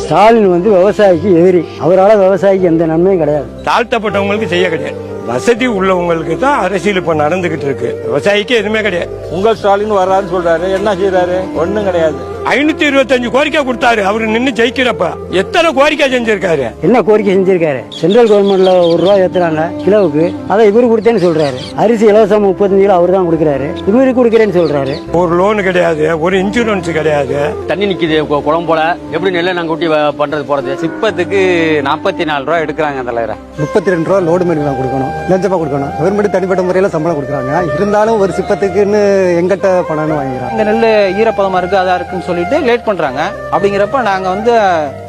ஸ்டாலின் வந்து விவசாயிக்கு எதிரி. அவரால் விவசாயிக்கு எந்த நன்மையும் கிடையாது. தாழ்த்தப்பட்டவங்களுக்கு செய்ய கிடையாது. வசதி உள்ளவங்களுக்கு தான் அரசியல் இப்ப நடந்துகிட்டு இருக்கு. விவசாயிக்கு எதுவுமே கிடையாது. உங்கள் ஸ்டாலின் வர்றாருன்னு சொல்றாரு, என்ன செய்யறாரு? ஒண்ணும் கிடையாது. 525 கோரிக்கை கொடுத்தாரு. அவரு நின்று ஜெயிக்கிறப்ப எத்தனை கோரிக்கை செஞ்சிருக்காரு? என்ன கோரிக்கை செஞ்சிருக்காரு? சென்ட்ரல் கவர்மெண்ட்ல ₹1 ஏத்துறாங்க கிலோவுக்கு, அதை இவரு கொடுத்தேன்னு சொல்றாரு. அரிசி இலவசம் 35 கிலோ அவர் தான் கொடுக்குறாரு, இவரு கொடுக்குறேன்னு சொல்றாரு. ஒரு லோன் கிடையாது, ஒரு இன்சூரன்ஸ் கிடையாது. தண்ணி நிக்குது குளம் போல, எப்படி நெல்லை நாங்க ஊட்டி பண்றது போறது? சிப்பத்துக்கு 44 ரூபா எடுக்கிறாங்க தலைவர. 32 ரூபா லோடு மேல கொடுக்கணும், லஞ்சமா கொடுக்கணும். கவர்மெண்ட் தனிப்பட்ட முறையில சம்பளம் கொடுக்குறாங்க. இருந்தாலும் ஒரு சிப்பத்துக்குன்னு எங்கிட்ட பணம்னு வாங்கிக்கிறாங்க. இந்த நெல் ஈரப்பதமா இருக்கு, அதா இருக்குன்னு சொல்லிட்டு லேட் பண்றாங்க. அப்படிங்கிறப்ப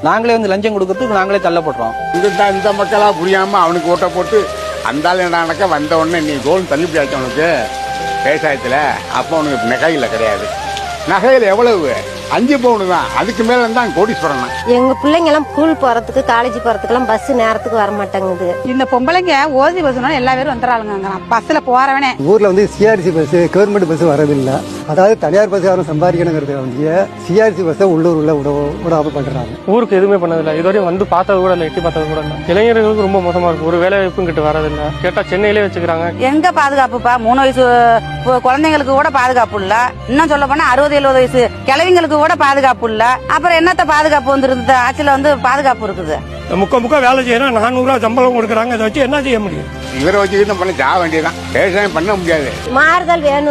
நாங்களே வந்து லஞ்சம் கொடுக்கறதுக்கு நாங்களே தள்ளப்படுறோம். இந்த மக்களா புரியாம அவனுக்கு ஓட்ட போட்டு அந்த நடக்க வந்த உடனே நீ கோல் தள்ளுபடி ஆச்சு அவனுக்கு விவசாயத்துல. அப்போ அவனுக்கு நகையில கிடையாது. நகையில எவ்வளவு? 5 பவுன் தான். அதுக்கு மேல தான் கோடீஸ்வரன். எங்க பிள்ளைங்க எல்லாம் ஸ்கூல் போறதுக்கு காலேஜ் போறதுக்கு எல்லாம் பஸ் நேரத்துக்கு வர மாட்டேங்குது. இந்த பொம்பளைங்க ஓசி பஸ்னா எல்லா பேரும் வந்துறாங்க. பஸ்ல போறவனே ஊர்ல வந்து சிஆர்சி பஸ், கவர்மெண்ட் பஸ் வரதில்லை. அதாவது தனியார் பஸ் யாரும் சம்பாதிக்கணுங்கிறது வந்து சிஆர்சி பஸ் உள்ளூர்ல விடாம பண்றாங்க. ஊருக்கு எதுவுமே பண்ணதில்லை. இதுவரையும் வந்து பார்த்தது கூட இல்லை, எட்டி பார்த்தது கூட இல்லை. இளைஞர்களுக்கு ரொம்ப மோசமா இருக்கு. ஒரு வேலை வாய்ப்பும் கிட்ட வரதில்லை. கேட்டா சென்னையிலே வச்சுக்கிறாங்க. எங்க பாதுகாப்புப்பா? 3 வயசு குழந்தைங்களுக்கு கூட பாதுகாப்பு இல்ல. இன்னும் சொல்ல போனா 60-70 வயசு கிழவிங்களுக்கு கூட பாதுகாப்பு இல்ல. அப்புறம் என்னத்த பாதுகாப்பு வந்துருந்த ஆட்சியில வந்து பாதுகாப்பு இருக்குது? முக்க வேலை செய்யறோம், 400 ரூபா சம்பளம் கொடுக்குறாங்க. அதை வச்சு என்ன செய்ய முடியும்? இவரை வச்சுக்கிட்டு பண்ண வேண்டியதான். விவசாயம் பண்ண முடியாது. மாறுதல் வேணும்.